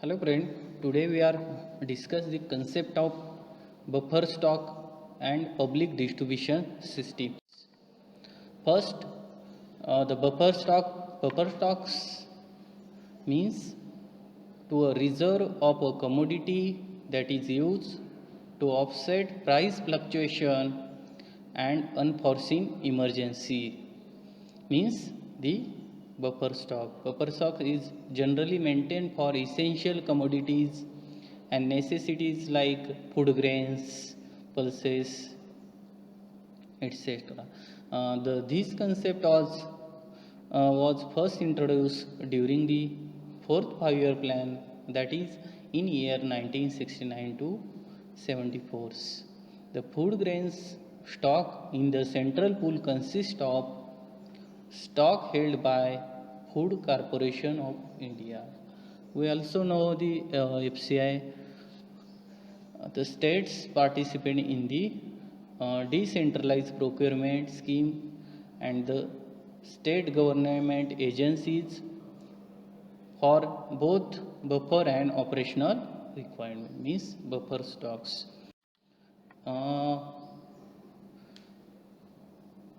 Hello friend, today we are discuss the concept of buffer stock and public distribution system. First, the buffer stocks means to a reserve of a commodity that is used to offset price fluctuation and unforeseen emergency. Means the buffer stock. Buffer stock is generally maintained for essential commodities and necessities like food grains, pulses, etc. This concept was first introduced during the fourth five-year plan, that is in year 1969 to 74. The food grains stock in the central pool consists of stock held by Food Corporation of India. We also know the FCI. The states participate in the decentralized procurement scheme, and the state government agencies for both buffer and operational requirement, means buffer stocks. Uh,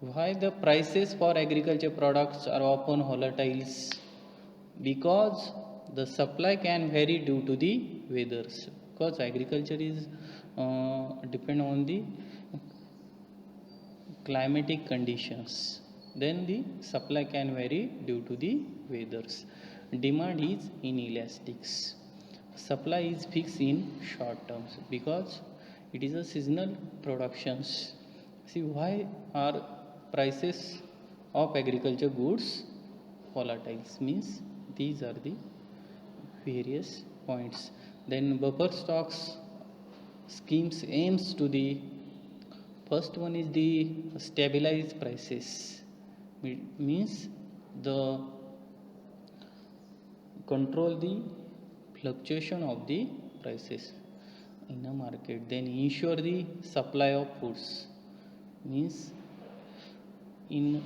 why the prices for agriculture products are often volatile? Because the supply can vary due to the weathers, because agriculture is depend on the climatic conditions. Then the supply can vary due to the weathers. Demand is inelastic, supply is fixed in short terms because it is a seasonal productions. See, why are prices of agriculture goods volatile? Means these are the various points. Then buffer stocks schemes aims to the first one is the stabilized prices. Means the control the fluctuation of the prices in a market. Then ensure the supply of foods. Means in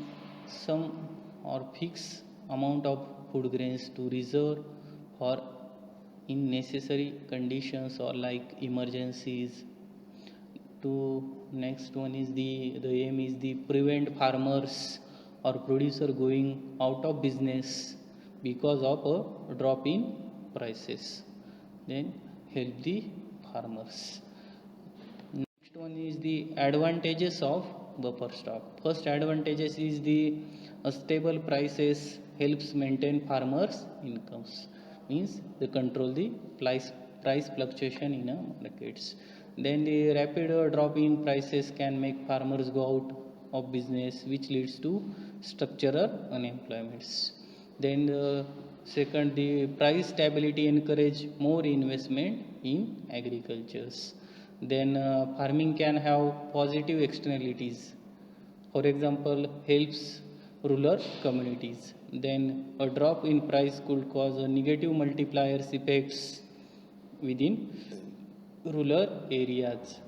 some or fixed amount of food grains to reserve for in necessary conditions or like emergencies. To next one is the aim is the prevent farmers or producer going out of business because of a drop in prices. Then help the farmers. Next one is the advantages of buffer stock. First advantages is the stable prices helps maintain farmers incomes. Means they control the price fluctuation in a markets. Then the rapid drop in prices can make farmers go out of business, which leads to structural unemployments. Then second, the price stability encourage more investment in agricultures. Then farming can have positive externalities. For example, helps rural communities. Then a drop in price could cause a negative multipliers effects within rural areas.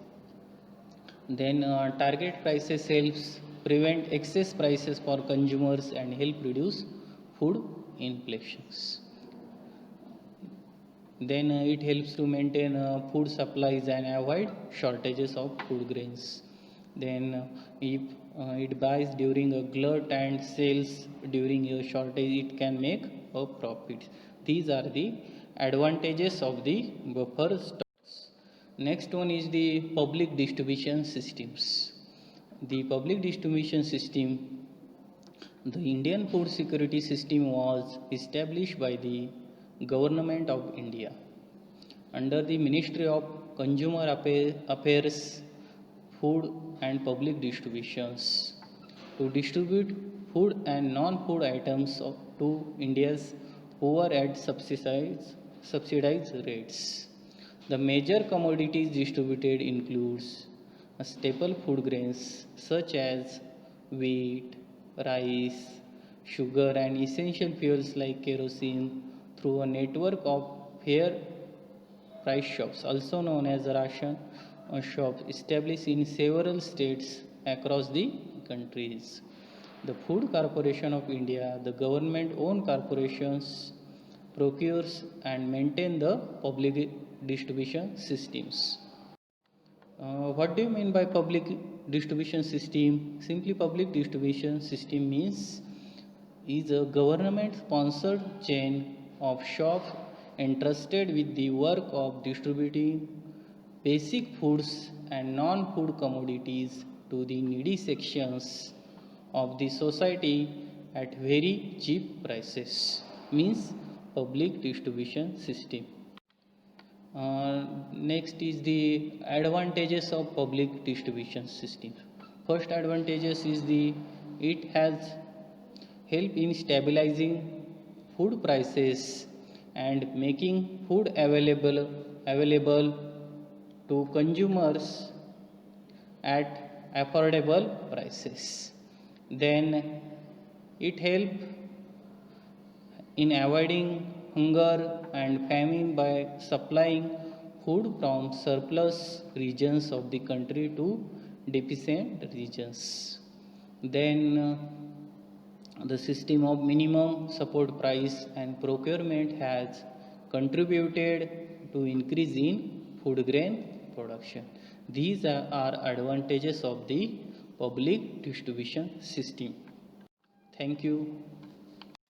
Then target prices helps prevent excess prices for consumers and help reduce food inflations. Then it helps to maintain food supplies and avoid shortages of food grains. Then if it buys during a glut and sells during a shortage, it can make a profit. These are the advantages of the buffer stocks. Next one is the public distribution systems. The public distribution system, the Indian food security system, was established by the Government of India under the Ministry of Consumer Affairs, Food and Public Distributions to distribute food and non-food items to India's poor at subsidized rates. The major commodities distributed includes staple food grains such as wheat, rice, sugar and essential fuels like kerosene through a network of fair price shops, also known as ration shops, established in several states across the countries. The Food Corporation of India, the government-owned corporations, procures and maintain the public distribution systems. What do you mean by public distribution system? Simply, public distribution system means is a government sponsored chain of shops entrusted with the work of distributing basic foods and non-food commodities to the needy sections of the society at very cheap prices. Means public distribution system. Next is the advantages of public distribution system. First advantages is the it has help in stabilizing food prices and making food available to consumers at affordable prices. Then it help in avoiding hunger and famine by supplying food from surplus regions of the country to deficient regions. Then the system of minimum support price and procurement has contributed to increase in food grain production. These are advantages of the public distribution system. Thank you.